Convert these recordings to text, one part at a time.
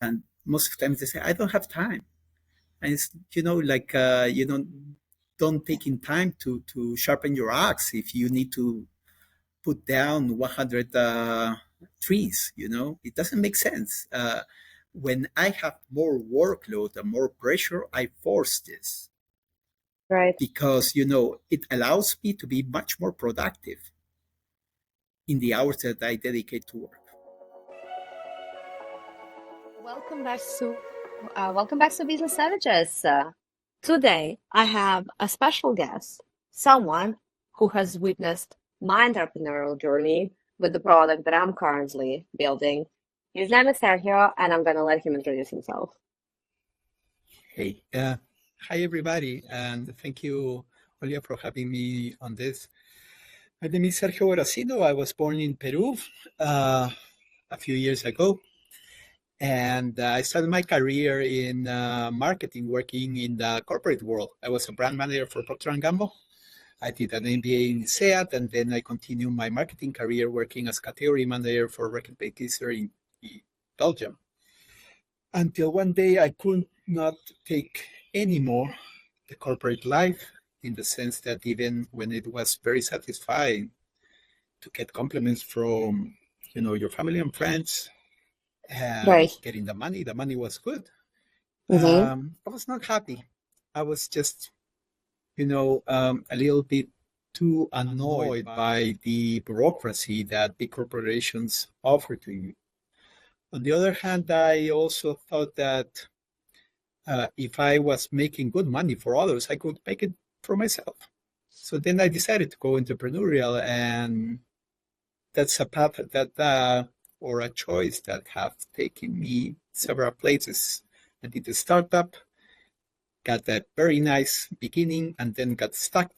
And most of the times they say, I don't have time. And it's, don't take in time to sharpen your axe if you need to put down 100 trees. It doesn't make sense. When I have more workload and more pressure, I force this Right. because, it allows me to be much more productive in the hours that I dedicate to work. Welcome back to Business Savages. Today, I have a special guest, someone who has witnessed my entrepreneurial journey with the product that I'm currently building. His name is Sergio, and I'm going to let him introduce himself. Hey, hi everybody, and thank you, Olya, for having me on this. My name is Sergio Borasino. I was born in Peru a few years ago, and I started my career in marketing, working in the corporate world. I was a brand manager for Procter & Gamble. I did an MBA in SEAT, and then I continued my marketing career working as category manager for Reckitt Benckiser in Belgium. Until one day I could not take anymore the corporate life, in the sense that even when it was very satisfying to get compliments from, your family and friends, and Right. getting the money was good. Mm-hmm. I was not happy. I was just, a little bit too annoyed by the bureaucracy that big corporations offer to you. On the other hand, I also thought that if I was making good money for others, I could make it for myself. So then I decided to go entrepreneurial, and that's a path that, or a choice that have taken me several places. I did a startup, got a very nice beginning, and then got stuck.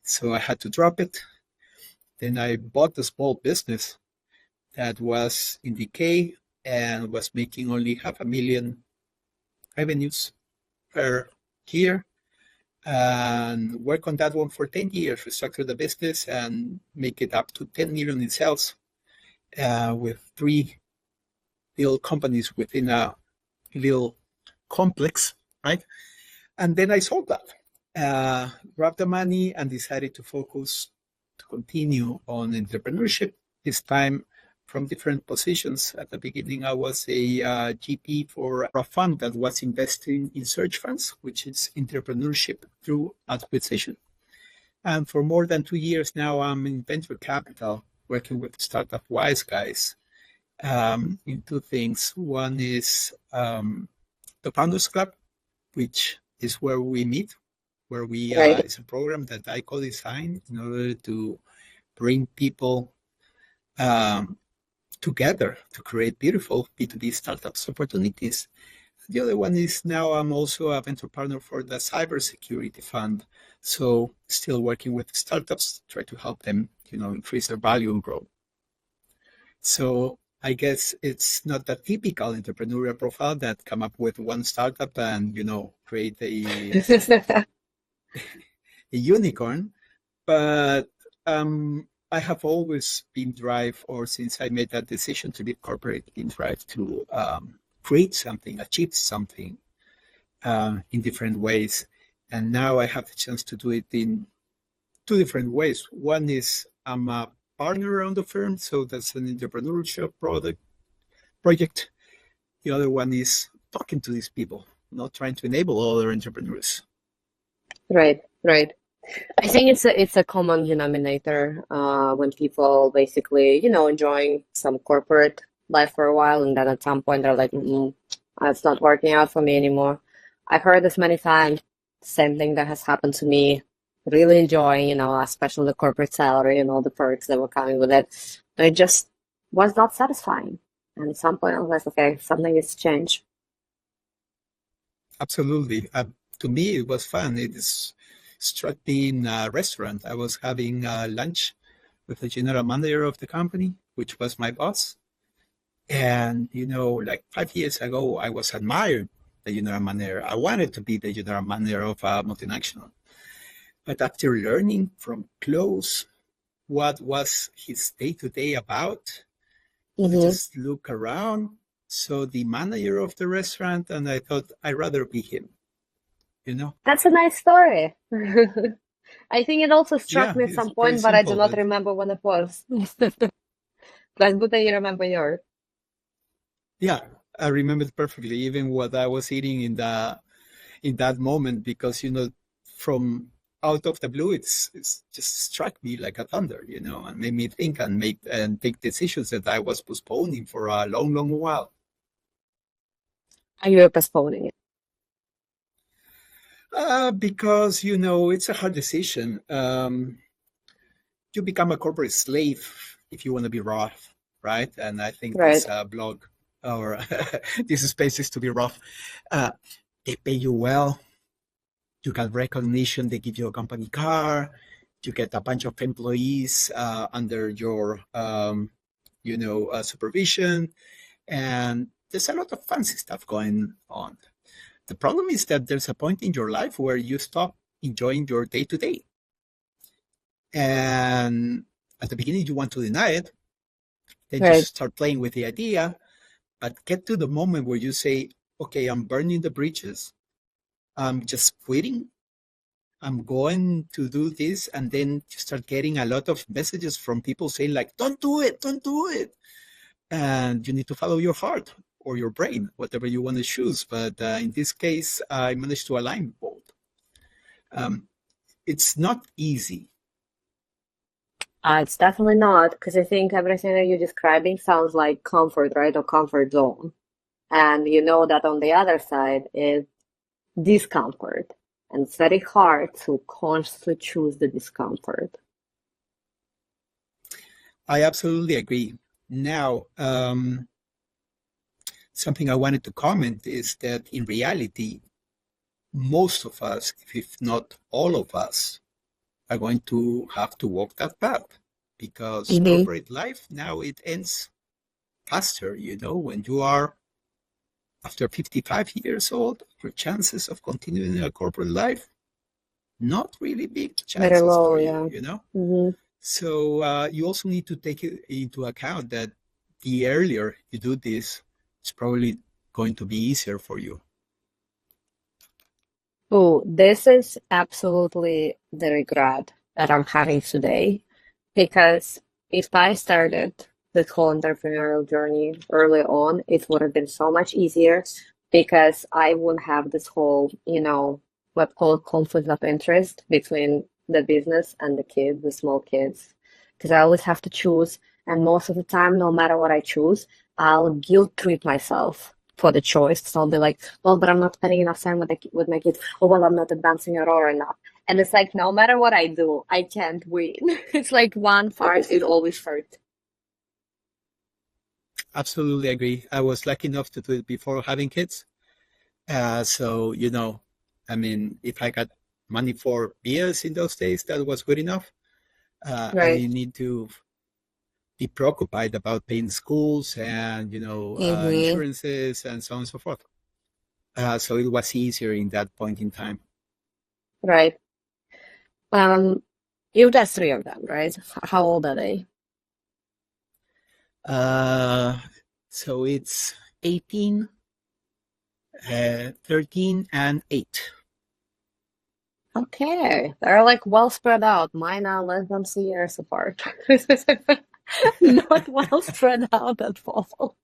So I had to drop it. Then I bought a small business that was in decay and was making only $500,000 revenues per year, and work on that one for 10 years, restructure the business and make it up to 10 million in sales, with 3 little companies within a little complex, right? And then I sold that, grabbed the money, and decided to continue on entrepreneurship, this time from different positions. At the beginning, I was a GP for a fund that was investing in search funds, which is entrepreneurship through acquisition. And for more than 2 years now, I'm in venture capital, working with startup wise guys in 2 things. One is the Founders Club, which is where we meet, where we Right. it's a program that I co-designed in order to bring people together to create beautiful B2B startups opportunities. The other one is now I'm also a venture partner for the cybersecurity fund. So still working with startups, try to help them, increase their value and grow. So I guess it's not the typical entrepreneurial profile that come up with one startup and, create a unicorn. But I have always been drive, or since I made that decision to leave corporate, been drive to create something, achieve something in different ways. And now I have the chance to do it in 2 different ways. One is I'm a partner around the firm, so that's an entrepreneurship project. The other one is talking to these people, not trying to enable other entrepreneurs. Right. Right. I think it's a common denominator when people basically, enjoying some corporate life for a while, and then at some point they're like, it's not working out for me anymore. I've heard this many times. Same thing that has happened to me. Really enjoying, especially the corporate salary and all the perks that were coming with it. But it just was not satisfying. And at some point I was like, okay, something needs to change. Absolutely. To me, it was fun. Struck me in a restaurant. I was having lunch with the general manager of the company, which was my boss. And, like 5 years ago, I was admired the general manager. I wanted to be the general manager of a multinational. But after learning from close what was his day-to-day about, I Mm-hmm. just look around saw the manager of the restaurant, and I thought I'd rather be him, you know? That's a nice story. I think it also struck Yeah, me at it's some very point, but I do simple, not but remember when it was. That's good that you remember yours. yeah, I remember it perfectly, even what I was eating in that moment, because from out of the blue, it's just struck me like a thunder, and made me think and take decisions that I was postponing for a long, long while. Are you postponing it? Because it's a hard decision. You become a corporate slave if you want to be rough, right? And I think Right. this blog or this space is to be rough. Uh, they pay you well. You get recognition. They give you a company car. You get a bunch of employees under your, supervision, and there's a lot of fancy stuff going on. The problem is that there's a point in your life where you stop enjoying your day to day, and at the beginning you want to deny it. Then you Right. start playing with the idea, but get to the moment where you say, "Okay, I'm burning the bridges. I'm just quitting. I'm going to do this," and then you start getting a lot of messages from people saying like, "Don't do it, don't do it," and you need to follow your heart or your brain, whatever you want to choose. But in this case, I managed to align both. Um, it's not easy. It's definitely not, because I think everything that you're describing sounds like comfort, right? Or comfort zone. And you know that on the other side is discomfort. And it's very hard to consciously choose the discomfort. I absolutely agree. Now, something I wanted to comment is that in reality, most of us, if not all of us, are going to have to walk that path, because Hmm. corporate life now, it ends faster. When you are after 55 years old, your chances of continuing a corporate life, not really big Very chances low, for you, yeah. you know? Hmm. So you also need to take it into account that the earlier you do this, it's probably going to be easier for you. Oh, this is absolutely the regret that I'm having today. Because if I started this whole entrepreneurial journey early on, it would have been so much easier because I wouldn't have this whole, what called conflict of interest between the business and the kids, the small kids. Because I always have to choose, and most of the time, no matter what I choose, I'll guilt trip myself for the choice. So I'll be like, well, but I'm not spending enough time with my kids. Oh, well, I'm not advancing at all enough. And it's like, no matter what I do, I can't win. It's like one part, it always hurts. Absolutely agree. I was lucky enough to do it before having kids. So, I mean, if I got money for beers in those days, that was good enough. I Right. didn't need to be preoccupied about paying schools and, Mm-hmm. insurances and so on and so forth. So it was easier in that point in time. Right. Um, you got three of them, right? How old are they? Uh, so it's 18, 13, and 8. Okay. They're like well spread out. Mine are less than 2 years apart. Not well spread out at all.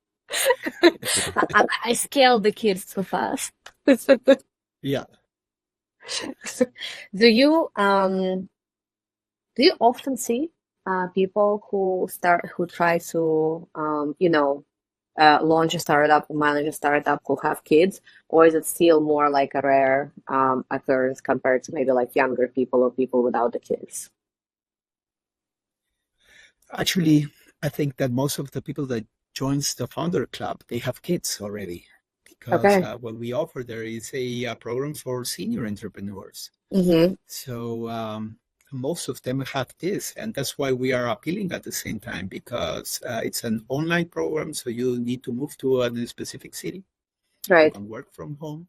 I scale the kids too fast. Yeah. Do you um Do you often see people who try to launch a startup or manage a startup who have kids, or is it still more like a rare occurrence compared to maybe like younger people or people without the kids? Actually, I think that most of the people that joins the founder club, they have kids already, because Okay. what we offer there is a program for senior entrepreneurs. Mm-hmm. So most of them have this, and that's why we are appealing at the same time, because it's an online program, so you need to move to a specific city. You Right. can work from home,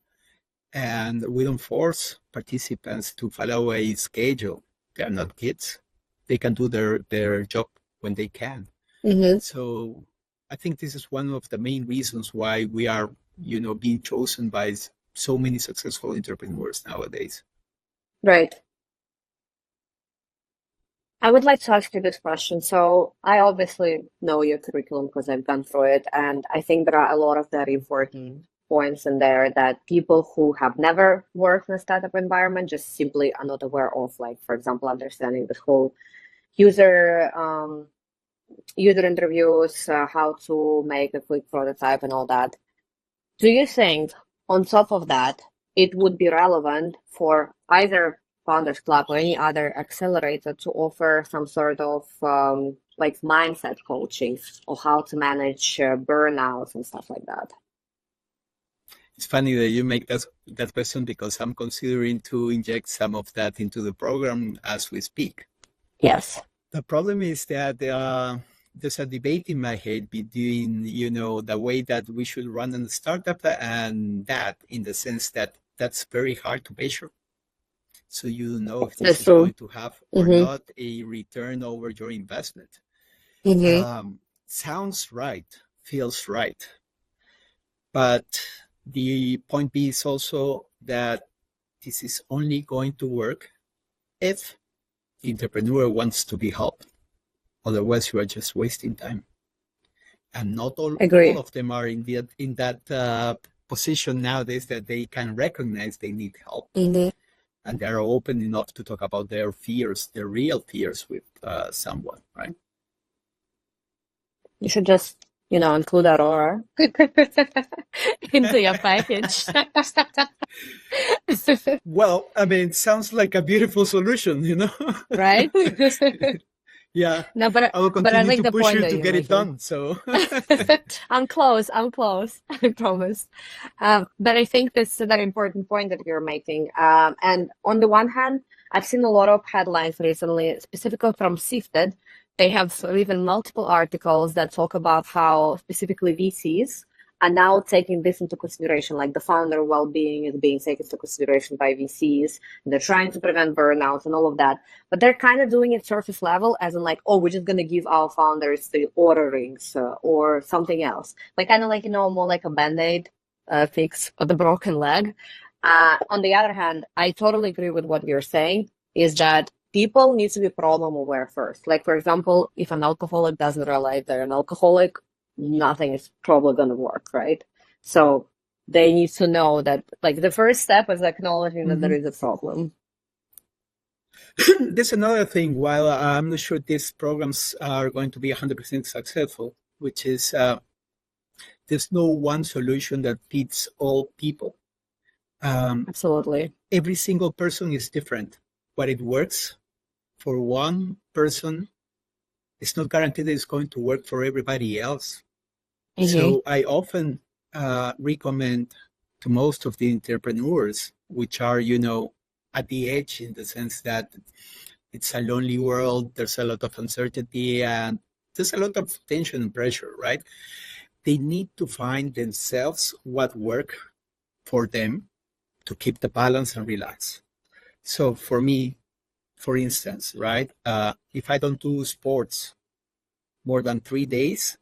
and we don't force participants to follow a schedule. They are not kids. They can do their job when they can. Mm-hmm. So I think this is one of the main reasons why we are, being chosen by so many successful entrepreneurs nowadays. Right. I would like to ask you this question. So I obviously know your curriculum because I've gone through it, and I think there are a lot of very important points in there that people who have never worked in a startup environment just simply are not aware of. Like, for example, understanding this whole user user interviews, how to make a quick prototype and all that. Do you think, on top of that, it would be relevant for either Founders Club or any other accelerator to offer some sort of like mindset coaching or how to manage burnouts and stuff like that? It's funny that you make that question because I'm considering to inject some of that into the program as we speak. Yes. The problem is that there's a debate in my head between, the way that we should run a startup and that, in the sense that that's very hard to measure. So you don't know if this That's is true. going to have or not a return over your investment. Sounds right, feels right. But the point B is also that this is only going to work if the entrepreneur wants to be helped. Otherwise, you are just wasting time. And not all of them are in that position nowadays that they can recognize they need help. And they're open enough to talk about their fears, their real fears with someone, right? You should just, include Aurora into your package. Well, I mean, it sounds like a beautiful solution, Right? Yeah. No, but I will I continue like to the push point you that to you're get it making. done. So I'm close, I promise. But I think this is a very important point that you're making. And on the one hand, I've seen a lot of headlines recently, specifically from Sifted. They have written multiple articles that talk about how specifically VCs are now taking this into consideration, like the founder well-being is being taken into consideration by VCs. They're trying to prevent burnouts and all of that. But they're kind of doing it surface level, as in like, oh, we're just going to give our founders the order rings or something else. Like kind of like, more like a Band-Aid fix for the broken leg. On the other hand, I totally agree with what you're saying, is that people need to be problem aware first. Like, for example, if an alcoholic doesn't realize they're an alcoholic, nothing is probably going to work, right? So they need to know that, like, the first step is acknowledging that there is a problem. There's another thing. While I'm not sure these programs are going to be 100% successful, which is there's no one solution that fits all people. Absolutely. Every single person is different. What it works for one person, it's not guaranteed that it's going to work for everybody else. So I often recommend to most of the entrepreneurs, which are, at the edge, in the sense that it's a lonely world, there's a lot of uncertainty, and there's a lot of tension and pressure, right? They need to find themselves what work for them to keep the balance and relax. So for me, for instance, right, if I don't do sports more than 3 days,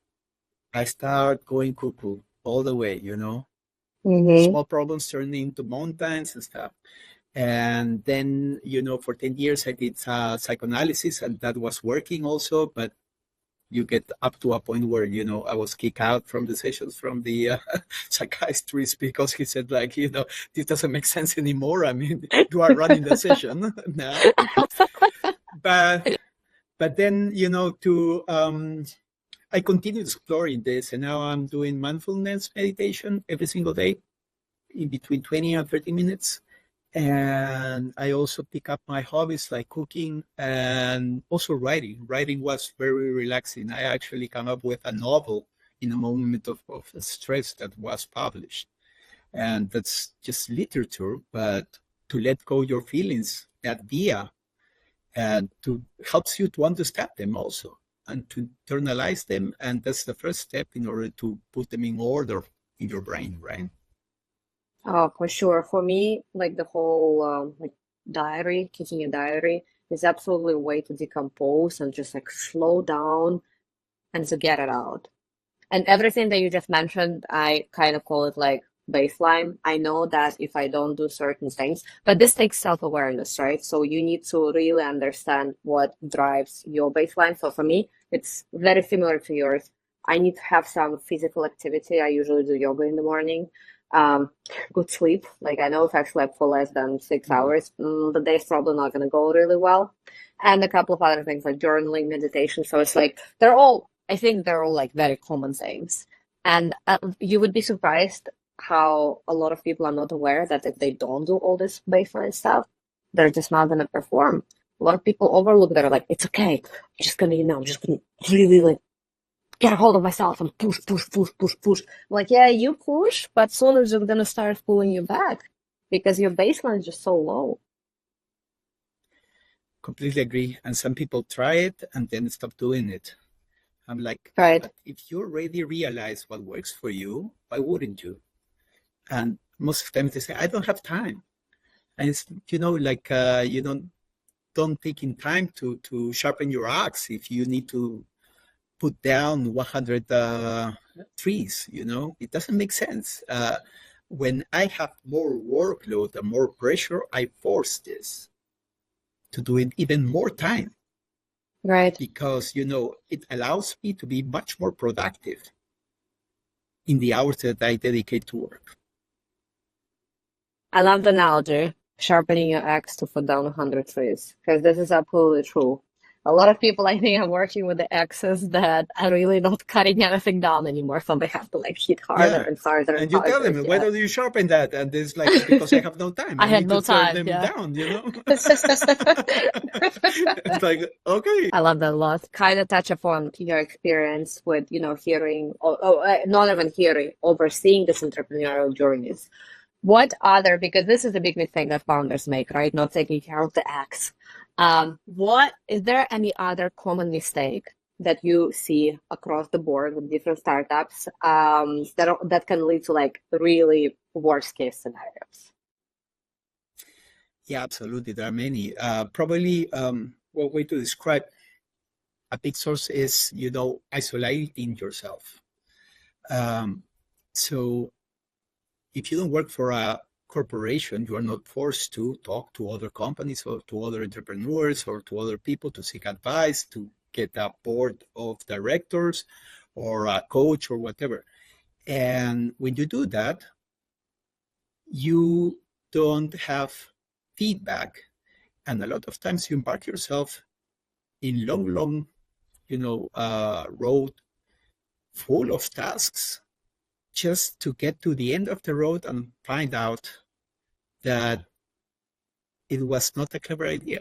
I start going cuckoo all the way, Small problems turn into mountains and stuff. And then, for 10 years, I did psychoanalysis, and that was working also. But you get up to a point where, I was kicked out from the sessions from the psychiatrist because he said, like, this doesn't make sense anymore. I mean, you are running the session now. But then, I continued exploring this, and now I'm doing mindfulness meditation every single day in between 20 and 30 minutes. And I also pick up my hobbies like cooking and also writing. Writing was very relaxing. I actually came up with a novel in a moment of stress that was published. And that's just literature, but to let go your feelings, that via, and to helps you to understand them also and to internalize them. And that's the first step in order to put them in order in your brain, right? Oh, for sure. For me, like the whole like diary, keeping a diary is absolutely a way to decompose and just like slow down and to get it out. And everything that you just mentioned, I kind of call it like baseline. I know that if I don't do certain things, but this takes self-awareness, right? So you need to really understand what drives your baseline. So for me, it's very similar to yours. I need to have some physical activity. I usually do yoga in the morning. Um, Good sleep. Like I know if I slept for less than six Mhm. hours, the day's probably not going to go really well. And a couple of other things like journaling, meditation. So it's like I think they're all like very common things. And you would be surprised how a lot of people are not aware that if they don't do all this baseline stuff, they're just not going to perform. A lot of people overlook that are like, it's okay. I'm just going to, I'm just going to really like get a hold of myself and push, push, push, push, push. I'm like, yeah, you push, but soon it's just going to start pulling you back because your baseline is just so low. Completely agree. And some people try it and then stop doing it. I'm like, Right. but if you already realize what works for you, why wouldn't you? And most of the time they say, I don't have time. And it's, like, don't take in time to sharpen your axe if you need to put down 100 trees, it doesn't make sense. When I have more workload and more pressure, I force this to do it even more time Right. because, it allows me to be much more productive in the hours that I dedicate to work. I love the analogy, sharpening your axe to put down 100 trees, because this is absolutely true. A lot of people, I think, are working with the axes that are really not cutting anything down anymore, so they have to like hit harder Yeah. and harder and And you tell harder. them, why Yeah. don't you sharpen that? And it's like, because I have no time. I I had need to no turn time. them Yeah. down. It's like, okay. I love that a lot. Kind of touch upon your experience with, hearing, or not even hearing, overseeing these entrepreneurial journeys. What other, because this is a big mistake that founders make, right? Not taking care of the X. What is there any other common mistake that you see across the board with different startups that can lead to like really worst case scenarios? Yeah, absolutely. There are many. Probably one way to describe a big source is, isolating yourself. Um, so if you don't work for a corporation, you are not forced to talk to other companies or to other entrepreneurs or to other people to seek advice, to get a board of directors or a coach or whatever. And when you do that, you don't have feedback. And a lot of times you embark yourself in long, long, road full of tasks just to get to the end of the road and find out that it was not a clever idea.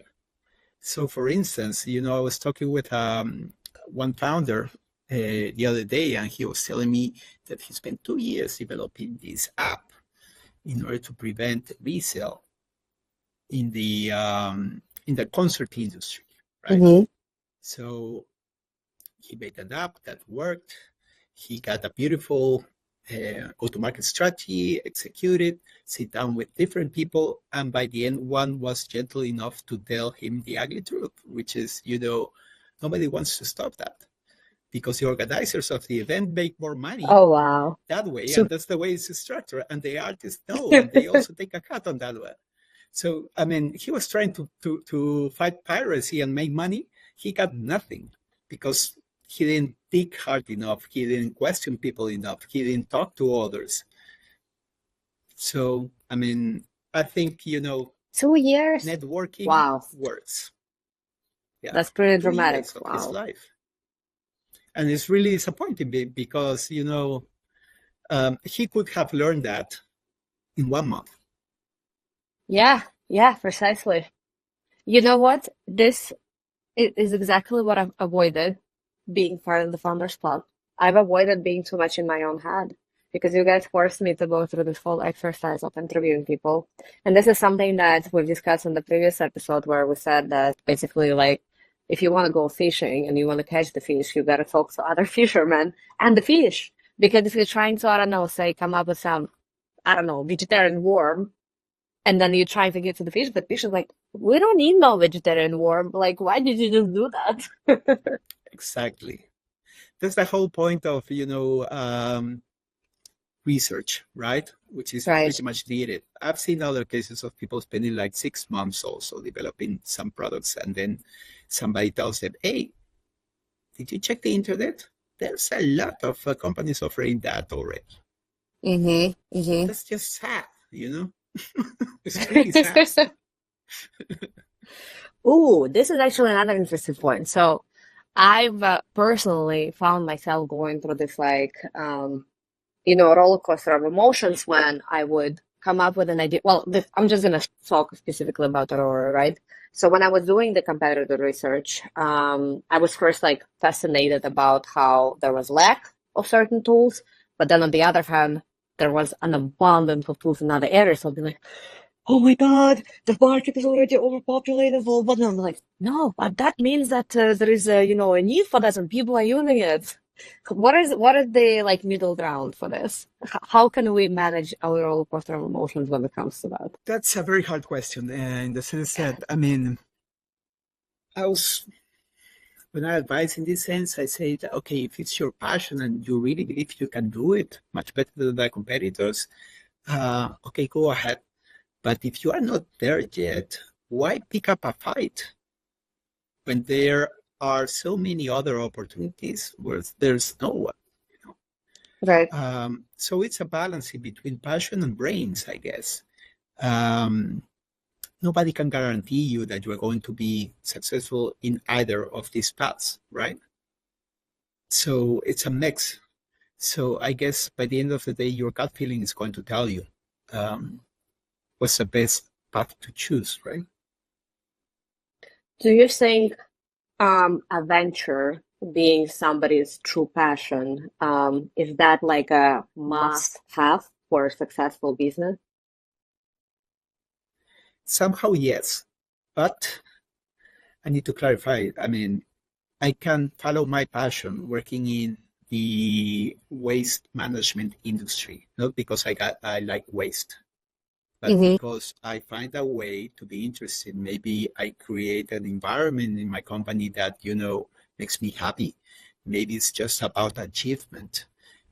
So, for instance, I was talking with one founder the other day, and he was telling me that he spent 2 years developing this app in order to prevent resale in the concert industry, right? Mm-hmm. So he made an app that worked. He got a beautiful go-to-market strategy, executed, sit down with different people, and by the end, one was gentle enough to tell him the ugly truth, which is, nobody wants to stop that because the organizers of the event make more money Oh, wow. that way, and Super. that's the way it's structured, and the artists know, and they also take a cut on that one. So, I mean, he was trying to fight piracy and make money. He got nothing because he didn't dig hard enough. He didn't question people enough. He didn't talk to others. So, I mean, I think, 2 years? networking Wow. works. Yeah, That's pretty 2 years dramatic. of his Wow. life. And it's really disappointing because, he could have learned that in 1 month. Yeah, yeah, precisely. You know what? This is exactly what I've avoided being part of the Founders Club. I've avoided being too much in my own head because you guys forced me to go through this whole exercise of interviewing people. And this is something that we've discussed in the previous episode where we said that basically, like, if you want to go fishing and you want to catch the fish, you got to talk to other fishermen and the fish. Because if you're trying to, I don't know, say, come up with some, I don't know, vegetarian worm, and then you're trying to get to the fish is like, we don't need no vegetarian worm. Like, why did you just do that? Exactly. that's the whole point of, research, right? Which is Right. pretty much needed. I've seen other cases of people spending like 6 months also developing some products, and then somebody tells them, "Hey, did you check the internet? There's a lot of companies offering that already." Mm-hmm. Mm-hmm. That's just sad, you know? It's really sad. Ooh, this is actually another interesting point. So I've personally found myself going through this like roller coaster of emotions when I would come up with an idea. Well, I'm just gonna talk specifically about Aurora, right? So when I was doing the competitor research, I was first like fascinated about how there was lack of certain tools, but then on the other hand, there was an abundance of tools in other areas. So I'd be like, oh my God, the market is already overpopulated. But I'm like, no, but that means that there is a need for that and people are using it. What is the like middle ground for this? How can we manage our roller coaster of emotions when it comes to that? That's a very hard question, in the sense that, I mean, I was when I advise in this sense, I say that, okay, if it's your passion and you really believe you can do it much better than the competitors, okay, go ahead. But if you are not there yet, why pick up a fight when there are so many other opportunities where there's no one? Right. So it's a balancing between passion and brains, I guess. Um, Nobody can guarantee you that you are going to be successful in either of these paths, right? So it's a mix. So I guess by the end of the day, your gut feeling is going to tell you um, what's the best path to choose, right? Do you think a venture being somebody's true passion, is that like a must have for a successful business? Somehow, yes. But I need to clarify. I mean, I can follow my passion working in the waste management industry, not because I like waste, but Mm-hmm. because I find a way to be interested. Maybe I create an environment in my company that, makes me happy. Maybe it's just about achievement.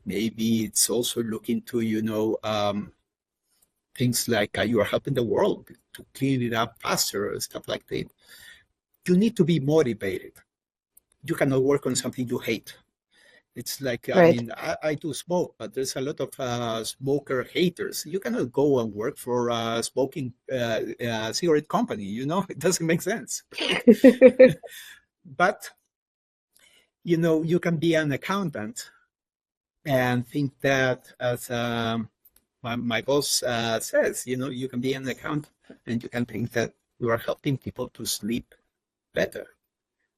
Maybe it's also looking to, things like you are helping the world to clean it up faster, stuff like that. You need to be motivated. You cannot work on something you hate. It's like, I Right. mean, I do smoke, but there's a lot of smoker haters. You cannot go and work for a smoking cigarette company, it doesn't make sense. But, you can be an accountant and think that, as my boss says, you can be an accountant and you can think that you are helping people to sleep better.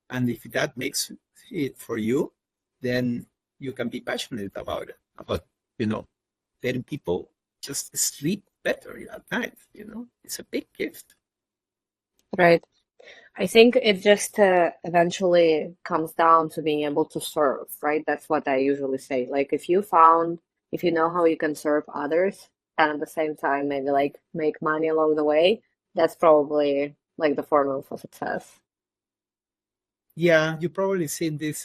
And if that makes it for you, then you can be passionate about it, about, you know, letting people just sleep better at night. It's a big gift. Right. I think it just eventually comes down to being able to serve, right? That's what I usually say. Like, if you know how you can serve others and at the same time maybe like make money along the way, that's probably like the formula for success. Yeah, you probably seen this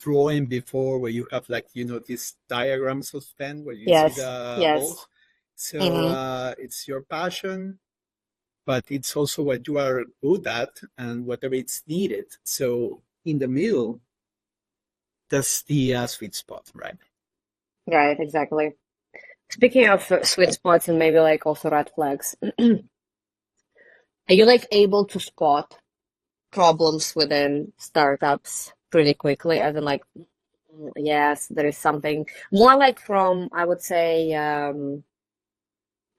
drawing before where you have like, these diagrams of pen where you see Yes, the yes. balls. So Hmm. it's your passion, but it's also what you are good at and whatever it's needed. So in the middle, that's the sweet spot, right? Right, exactly. Speaking of sweet spots and maybe like also red flags, are you like able to spot problems within startups pretty quickly? As in like, yes, there is something more like from, I would say,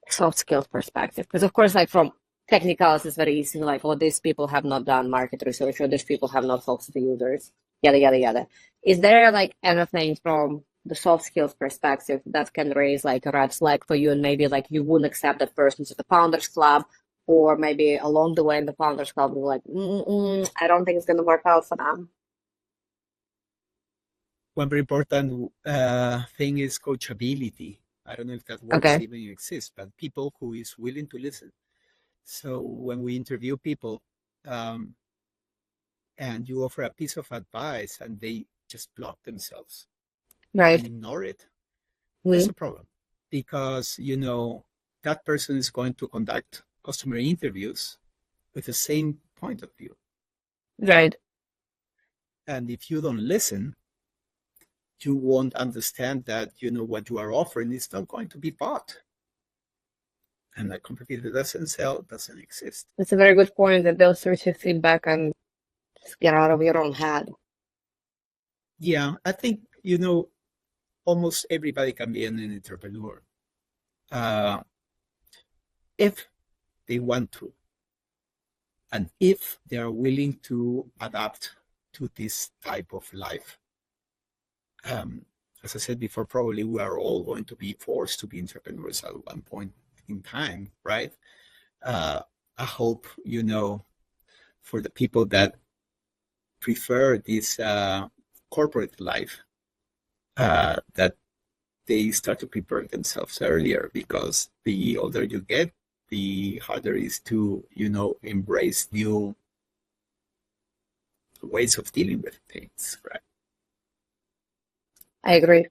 soft skills perspective. Because of course, like from technicals, it's very easy. Like, oh, these people have not done market research, or these people have not talked to the users, yada yada yada. Is there like anything from the soft skills perspective that can raise like a red flag for you, and maybe like you wouldn't accept that person to the founders club, or maybe along the way in the founders club, you're like, I don't think it's gonna work out for them. One very important thing is coachability. I don't know if that words Okay. even exist, but people who is willing to listen. So when we interview people, um, and you offer a piece of advice and they just block themselves and Right. ignore it, there's Mhm. a problem, because that person is going to conduct customer interviews with the same point of view. Right. And if you don't listen, you won't understand that what you are offering is not going to be bought. And that competitor doesn't sell, doesn't exist. That's a very good point that they'll search your feedback and just get out of your own head. Yeah, I think almost everybody can be an entrepreneur uh, if they want to, and if they are willing to adapt to this type of life. As I said before, probably we are all going to be forced to be entrepreneurs at one point in time, right? I hope, for the people that prefer this corporate life, that they start to prepare themselves earlier, because the older you get, the harder it is to, embrace new ways of dealing with things, right? I agree.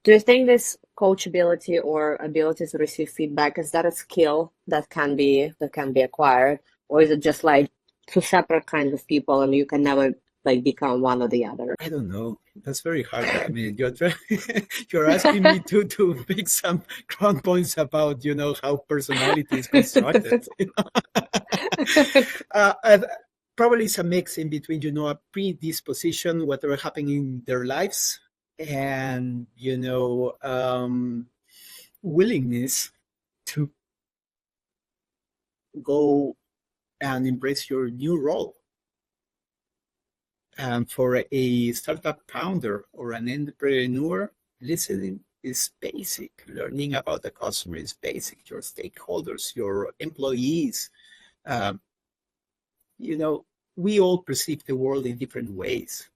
Do you think this coachability or ability to receive feedback, is that a skill that can be acquired, or is it just like two separate kinds of people and you can never like become one or the other? I don't know. That's very hard. I mean, you're asking me to make some ground points about how personality is constructed. And probably it's a mix in between a predisposition, whatever happened in their lives, and willingness to go and embrace your new role. And for a startup founder or an entrepreneur, listening is basic. Learning about the customer is basic. Your stakeholders, your employees. Um, we all perceive the world in different ways.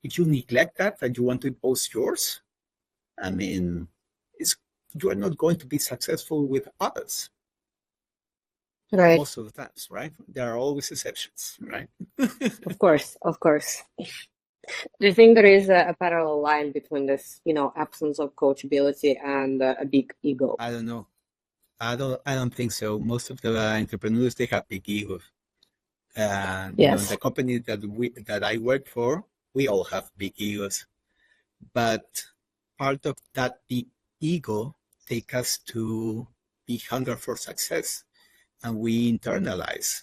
If you neglect that and you want to impose yours, I mean, you are not going to be successful with others Right. most of the times, right? There are always exceptions, right? Of course, of course. Do you think there is a parallel line between this, absence of coachability and a big ego? I don't know. I don't think so. Most of the entrepreneurs, they have big egos. And the Yes. company that I work for, we all have big egos. But part of that big ego take us to be hunger for success. And we internalize,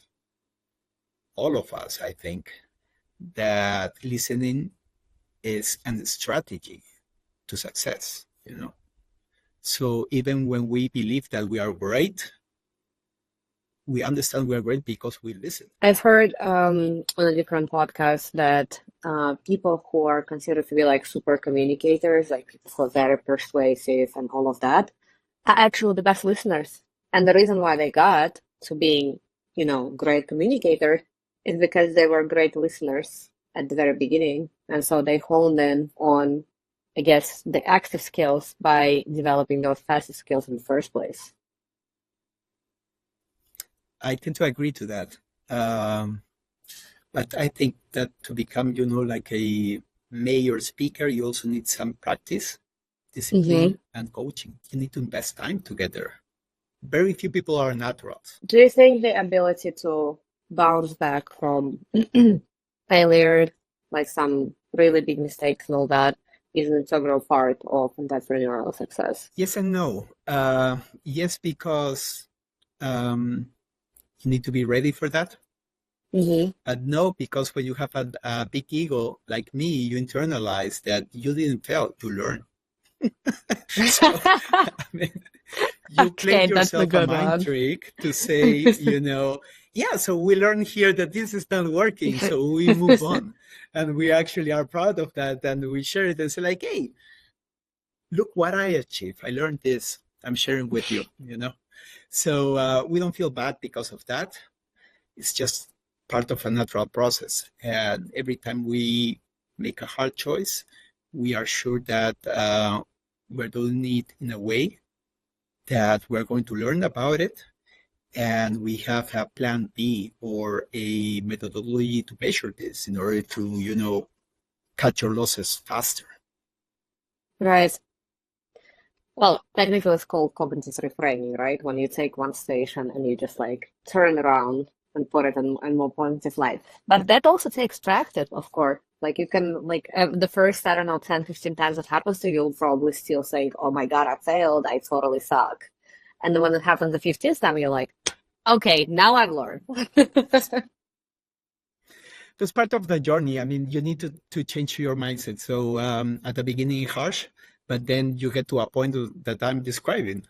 all of us, I think, that listening is a strategy to success, So even when we believe that we are great, we understand we are great because we listen. I've heard on a different podcast that people who are considered to be like super communicators, like people who are very persuasive and all of that, are actually the best listeners. And the reason why they got to being, great communicators is because they were great listeners at the very beginning. And so they honed in on, I guess, the active skills by developing those passive skills in the first place. I tend to agree to that. But I think that to become, like a mayor speaker, you also need some practice, discipline, and coaching. You need to invest time together. Very few people are naturals. Do you think the ability to bounce back from failure, like some really big mistakes and all that, is an integral part of entrepreneurial success? Yes and no. Yes, because you need to be ready for that. And no, because when you have a big ego like me, you internalize that you didn't fail, you learn. So, I mean, you play yourself a mind trick to say, yeah, so we learn here that this is not working, so we move on. And we actually are proud of that, and we share it and say like, hey, look what I achieved. I learned this. I'm sharing with you, So we don't feel bad because of that. It's just part of a natural process. And every time we make a hard choice, we are sure that we're doing it in a way that we're going to learn about it and we have a plan B or a methodology to measure this in order to, cut your losses faster. Right. Well, technically it's called cognitive reframing, right? When you take one station and you just like turn around and put it in more positive light. But that also takes practice, of course. Like you can like the first, I don't know, 10, 15 times it happens to you, you'll probably still say, oh my God, I failed. I totally suck. And then when it happens the 15th time, you're like, okay, now I've learned. That's part of the journey. I mean, you need to change your mindset. So at the beginning, harsh, but then you get to a point that I'm describing,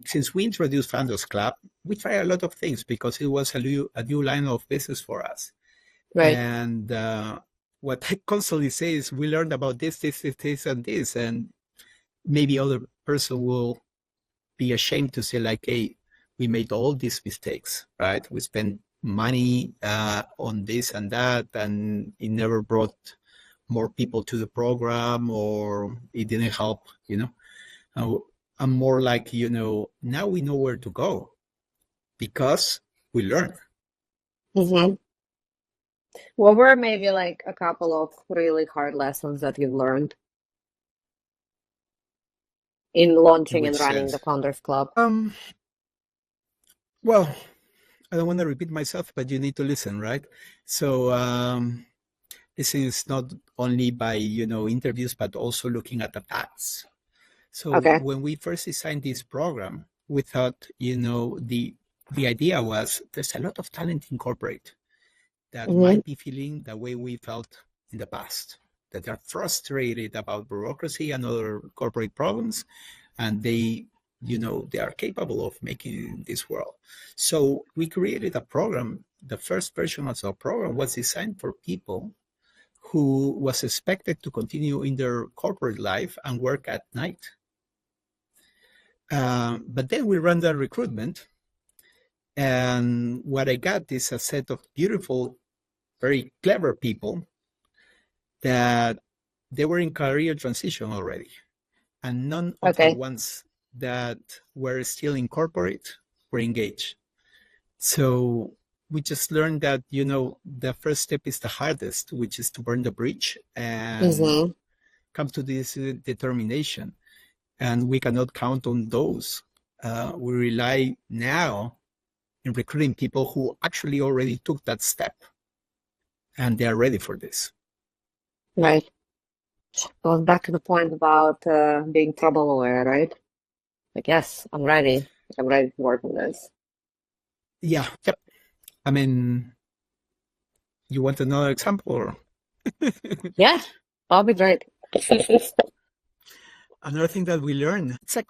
Since we introduced Founders Club, we tried a lot of things because it was a new line of business for us. Right. And what I constantly say is we learned about this, and this, and maybe other person will be ashamed to say like, hey, we made all these mistakes, right? We spent money on this and that, and it never brought more people to the program, or it didn't help, I'm more like, now we know where to go because we learned. Mm-hmm. What were maybe like a couple of really hard lessons that you've learned in In launching which and running the sense? Founders Club? Well, I don't want to repeat myself, but you need to listen, right? So listening is not only by, interviews, but also looking at the facts. So Okay. when we first designed this program, we thought, the idea was there's a lot of talent in corporate that Mm-hmm. might be feeling the way we felt in the past, that they're frustrated about bureaucracy and other corporate problems, and they are capable of making this world. So we created a program. The first version of the program was designed for people who was expected to continue in their corporate life and work at night. But then we ran the recruitment, and what I got is a set of beautiful, very clever people that they were in career transition already, and none of the Okay. ones that were still in corporate were engaged. So we just learned that, the first step is the hardest, which is to burn the bridge and Mm-hmm. come to this determination. And we cannot count on those. We rely now in recruiting people who actually already took that step and they are ready for this. Right. Goes back to the point about being trouble aware, right? Like, yes, I'm ready. I'm ready to work on this. Yeah. Yep. I mean, you want another example? Or? Yeah, that'll be great. Another thing that we learn, it's a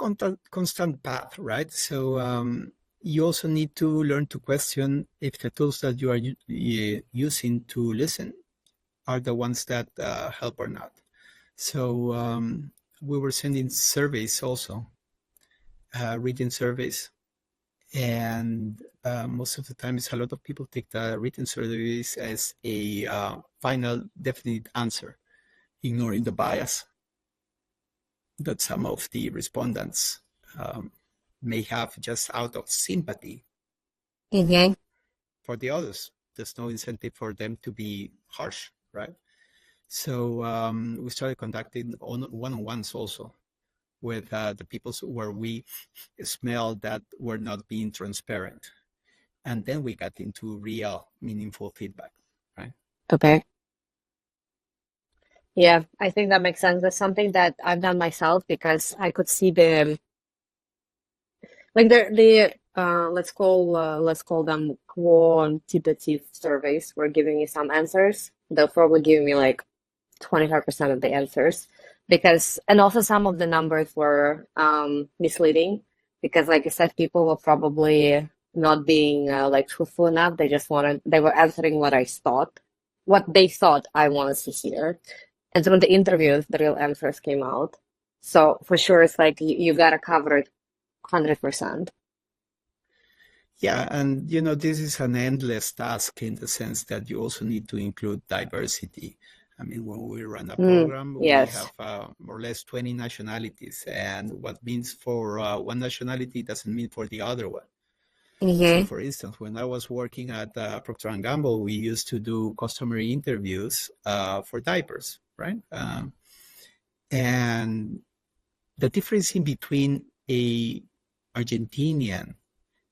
constant path, right? So you also need to learn to question if the tools that you are using to listen are the ones that help or not. So we were sending surveys also, written surveys. And most of the times, a lot of people take the written surveys as a final definite answer, ignoring the bias that some of the respondents may have just out of sympathy Mm-hmm. for the others. There's no incentive for them to be harsh, right? So we started conducting one-on-ones also with the people where we smelled that were not being transparent. And then we got into real, meaningful feedback, right? Okay. Yeah, I think that makes sense. That's something that I've done myself because I could see the like the let's call them quantitative surveys were giving me some answers. They'll probably give me like 25% of the answers because and also some of the numbers were misleading because like I said, people were probably not being like truthful enough. They were answering what they thought I wanted to hear. And so in the interviews, the real answers came out. So for sure, it's like you gotta cover it 100%. Yeah, and this is an endless task in the sense that you also need to include diversity. I mean, when we run a program, we Yes. have more or less 20 nationalities, and what means for one nationality doesn't mean for the other one. So, Mm-hmm. for instance, when I was working at Procter& Gamble, we used to do customer interviews for diapers, right? And the difference in between a Argentinian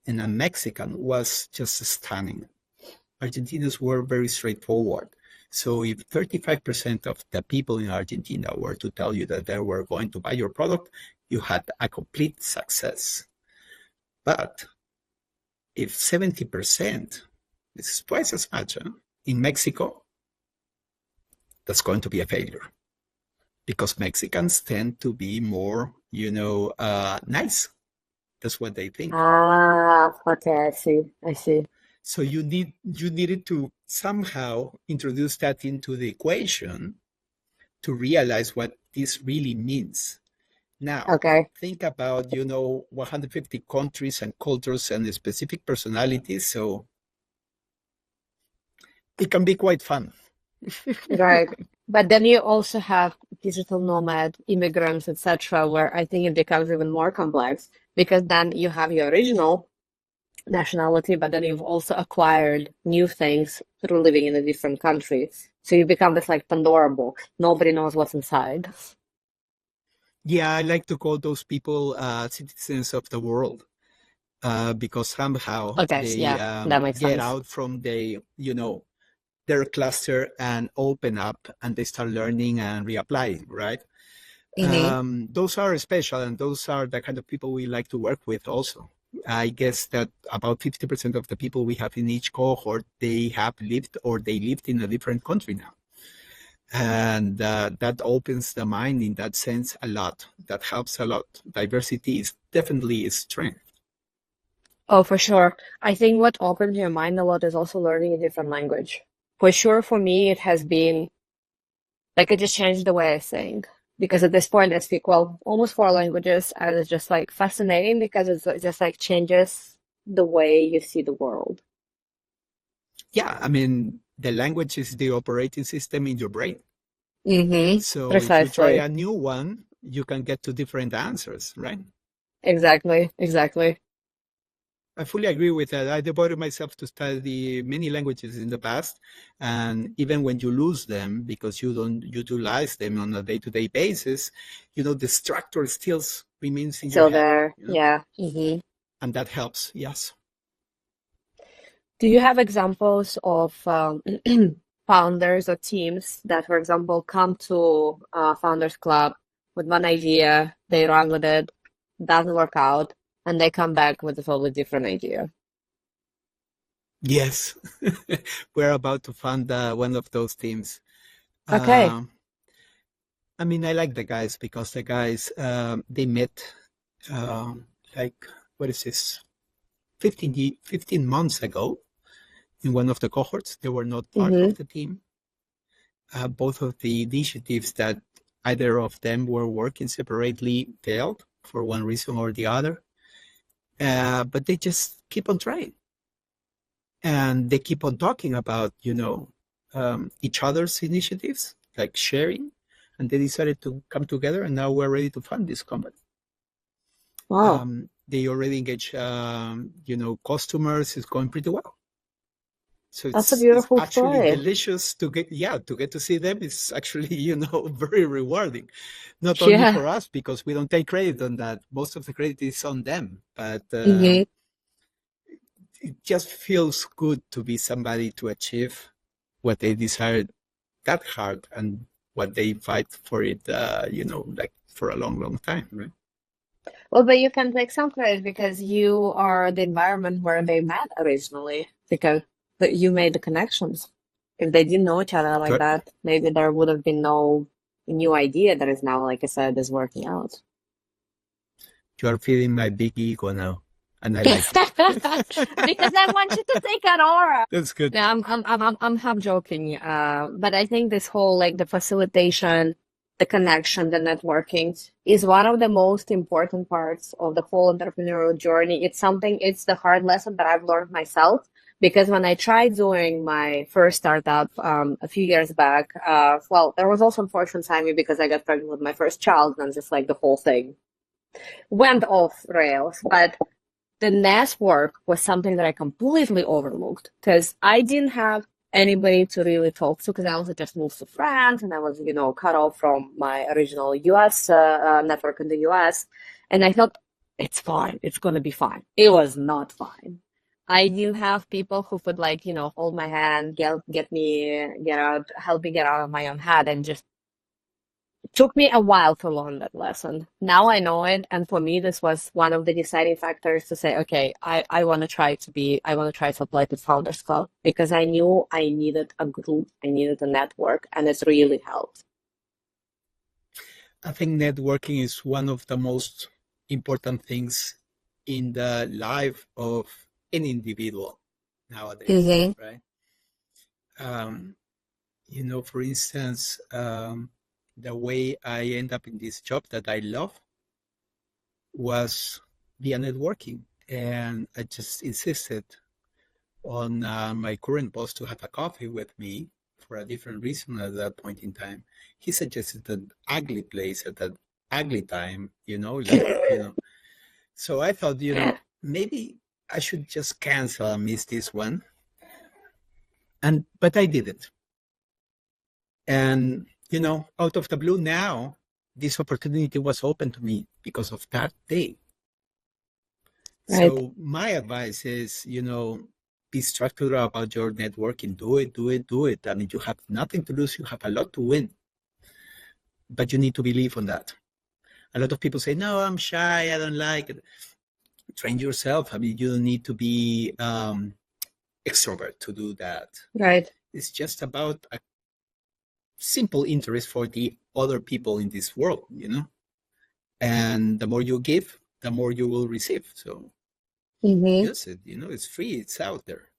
and a Mexican was just stunning. Argentinians were very straightforward. So if 35% of the people in Argentina were to tell you that they were going to buy your product, you had a complete success. But if 70%, this is twice as much, in Mexico, that's going to be a failure because Mexicans tend to be more, nice. That's what they think. Ah, okay, I see. So you needed to somehow introduce that into the equation to realize what this really means. Now, Okay. think about, 150 countries and cultures and specific personalities. So it can be quite fun. Right. But then you also have digital nomad, immigrants, etc., where I think it becomes even more complex because then you have your original nationality, but then you've also acquired new things through living in a different country. So you become this like Pandora box. Nobody knows what's inside. Yeah, I like to call those people citizens of the world because somehow Okay, they yeah, that makes get sense. out from their cluster and open up and they start learning and reapplying, right? Mm-hmm. Those are special and those are the kind of people we like to work with also. I guess that about 50% of the people we have in each cohort, they have lived or they lived in a different country now. And that opens the mind in that sense a lot. That helps a lot. Diversity is definitely a strength. Oh, for sure. I think what opens your mind a lot is also learning a different language. For sure, for me, it has been like it just changed the way I think. Because at this point, I speak, well, almost four languages, and it's just like fascinating because it just like changes the way you see the world. Yeah, I mean, the language is the operating system in your brain. Mm-hmm. So if you try Precisely. a new one, you can get to different answers, right? Exactly. Exactly. I fully agree with that. I devoted myself to study many languages in the past, and even when you lose them because you don't utilize them on a day-to-day basis, the structure still remains in your Still head, there. Yeah. Mm-hmm. and that helps. Yes. Do you have examples of founders or teams that, for example, come to Founders Club with one idea, they run with it, doesn't work out, and they come back with a totally different idea? Yes. We're about to fund one of those teams. Okay. Um, I mean, I like the guys because the guys they met um, like what is this 15 months ago in one of the cohorts. They were not part Mm-hmm. of the team. Both of the initiatives that either of them were working separately failed for one reason or the other. But they just keep on trying and they keep on talking about, each other's initiatives, like sharing. And they decided to come together and now we're ready to fund this company. Wow, They already engage, customers. It's going pretty well. So that's a it's beautiful actually story. delicious to get to see them. It's actually, very rewarding. Not only Yeah. for us because we don't take credit on that. Most of the credit is on them, but Mm-hmm. it just feels good to be somebody to achieve what they desire that hard and what they fight for it, like for a long, long time, right? Well, but you can take some credit because you are the environment where they met originally, because but you made the connections. If they didn't know each other like So that, maybe there would have been no new idea that is now, like I said, is working out. you are feeling my big ego now, and I like Because it. I want you to take an aura. That's good. No, I'm joking. But I think this whole like the facilitation, the connection, the networking is one of the most important parts of the whole entrepreneurial journey. It's the hard lesson that I've learned myself because when I tried doing my first startup a few years back, well, there was also unfortunate timing because I got pregnant with my first child and just like the whole thing went off rails. But the network was something that I completely overlooked because I didn't have anybody to really talk to because I was just moved to France and I was, cut off from my original US network in the US. And I thought, it's fine. It's going to be fine. It was not fine. I didn't have people who could hold my hand, help me get out of my own head and just took me a while to learn that lesson. Now I know it, and for me, this was one of the deciding factors to say, okay, I want to I want to try to apply to Founders Club because I knew I needed a group, I needed a network, and it's really helped. I think networking is one of the most important things in the life of any individual nowadays, Mm-hmm. right? For instance, the way I end up in this job that I love was via networking. And I just insisted on my current boss to have a coffee with me for a different reason at that point in time. He suggested an ugly place at that ugly time, So I thought, maybe I should just cancel and miss this one. But I didn't. And, out of the blue now, this opportunity was open to me because of that day. Right. So my advice is, be structured about your networking. Do it. I mean, you have nothing to lose. You have a lot to win. But you need to believe on that. A lot of people say, no, I'm shy. I don't like it. Train yourself. I mean, you don't need to be extrovert to do that. Right. It's just about a simple interest for the other people in this world, And the more you give, the more you will receive. So use it, it's free. It's out there.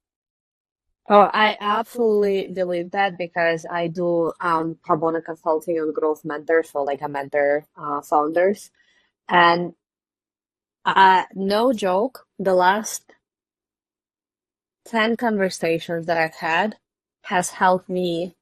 Oh, I absolutely believe that because I do pro bono consulting and growth mentors, so like I mentor founders. And no joke, the last 10 conversations that I've had has helped me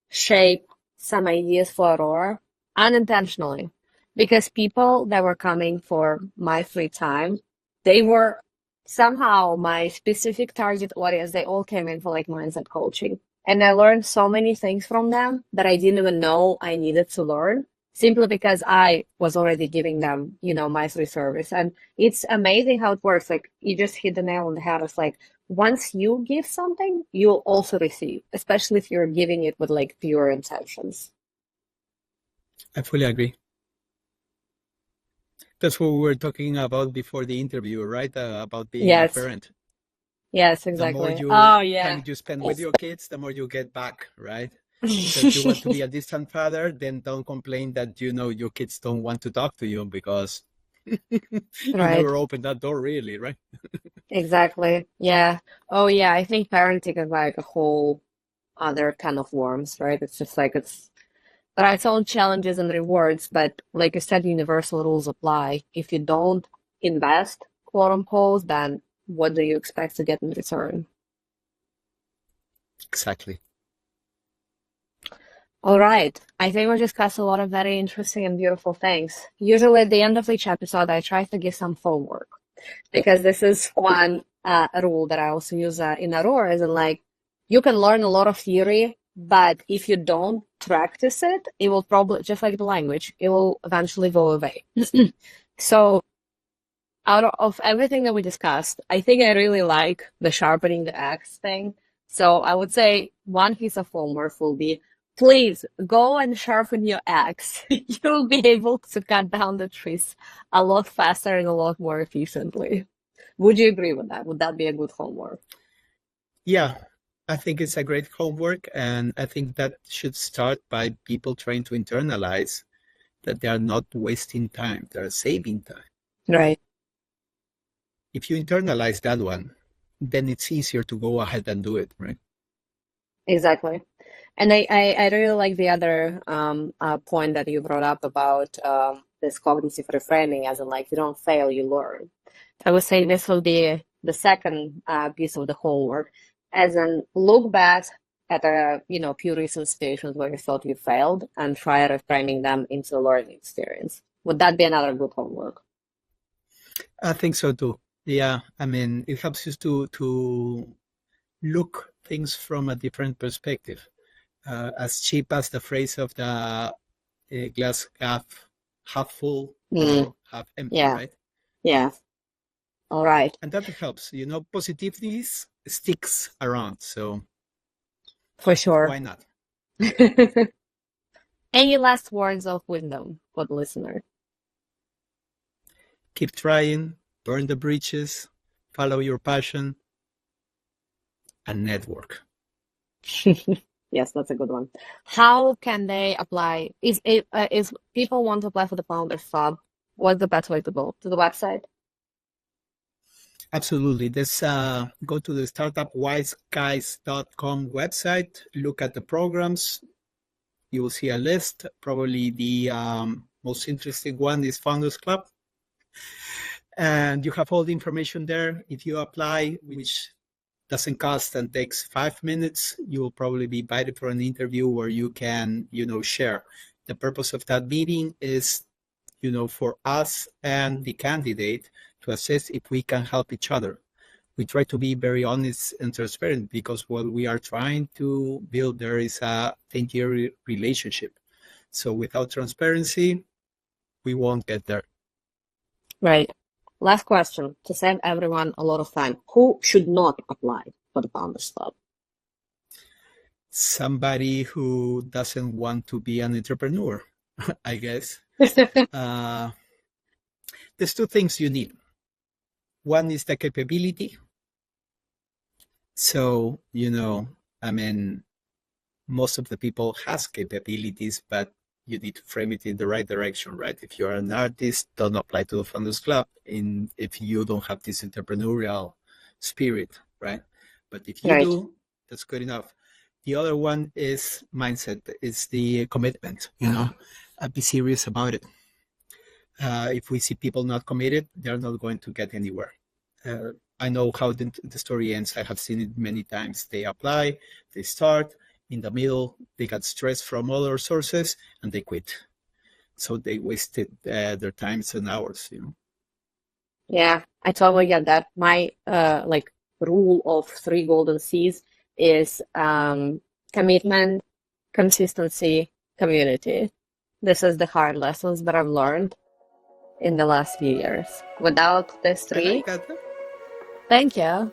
shape some ideas for Aurora unintentionally. Because people that were coming for my free time, they were somehow my specific target audience. They all came in for like mindset coaching. And I learned so many things from them that I didn't even know I needed to learn simply because I was already giving them, my free service. And it's amazing how it works. Like you just hit the nail on the head. It's like once you give something, you'll also receive, especially if you're giving it with like pure intentions. I fully agree. That's what we were talking about before the interview, right? About being a parent. Yes, The exactly. more time you spend with your kids, the more you get back, right? So if you want to be a distant father, then don't complain that, your kids don't want to talk to you because you never opened that door really, right? Exactly. Yeah. Oh, yeah. I think parenting is like a whole other kind of worms, right? It's just like there are its own challenges and rewards, but like you said, universal rules apply. If you don't invest, quote unquote, then what do you expect to get in return? Exactly. All right. I think we discussed a lot of very interesting and beautiful things. Usually at the end of each episode, I try to give some homework because this is one rule that I also use in Aurora, is like you can learn a lot of theory, but if you don't practice it, it will probably, just like the language, it will eventually go away. So out of everything that we discussed, I think I really like the sharpening the axe thing. So I would say one piece of homework will be, please go and sharpen your axe. You'll be able to cut down the trees a lot faster and a lot more efficiently. Would you agree with that? Would that be a good homework? Yeah, I think it's a great homework, and I think that should start by people trying to internalize that they are not wasting time, they're saving time. Right. If you internalize that one, then it's easier to go ahead and do it, right? Exactly. And I really like the other point that you brought up about this cognitive reframing, as in like you don't fail, you learn. I would say this will be the second piece of the homework, as in look back at a few recent situations where you thought you failed and try reframing them into a learning experience. Would that be another good homework? I think so too. Yeah, I mean, it helps you to look things from a different perspective. As cheap as the phrase of the glass half full Mm, or half empty, yeah, right? yeah. All right, And that helps. Positivity sticks around, so for sure. why not? Any last words of wisdom for the listener? Keep trying, burn the bridges, follow your passion, and network. Yes, that's a good one. How can they apply? Is people want to apply for the Founders Club? What's the best way to go? To the website? Absolutely. Let's go to the startupwiseguys.com website, look at the programs. You will see a list. Probably the most interesting one is Founders Club. And you have all the information there. If you apply, which doesn't cost and takes 5 minutes, you will probably be invited for an interview where you can, share. The purpose of that meeting is, for us and the candidate to assess if we can help each other. We try to be very honest and transparent because what we are trying to build there is a 10-year relationship. So without transparency, we won't get there. Right. Last question to save everyone a lot of time. Who should not apply for the Founders Club? Somebody who doesn't want to be an entrepreneur, I guess. There's two things you need. One is the capability. So, most of the people has capabilities, but you need to frame it in the right direction, right? If you're an artist, don't apply to the Founders Club if you don't have this entrepreneurial spirit, right? But if you Right. do, that's good enough. The other one is mindset. It's the commitment, be serious about it. If we see people not committed, they're not going to get anywhere. I know how the story ends. I have seen it many times. They apply, they start, in the middle, they got stress from other sources, and they quit. So they wasted their times and hours, Yeah, I totally get that. My rule of three golden C's is commitment, consistency, community. This is the hard lessons that I've learned in the last few years. Without these I three, like that. thank you.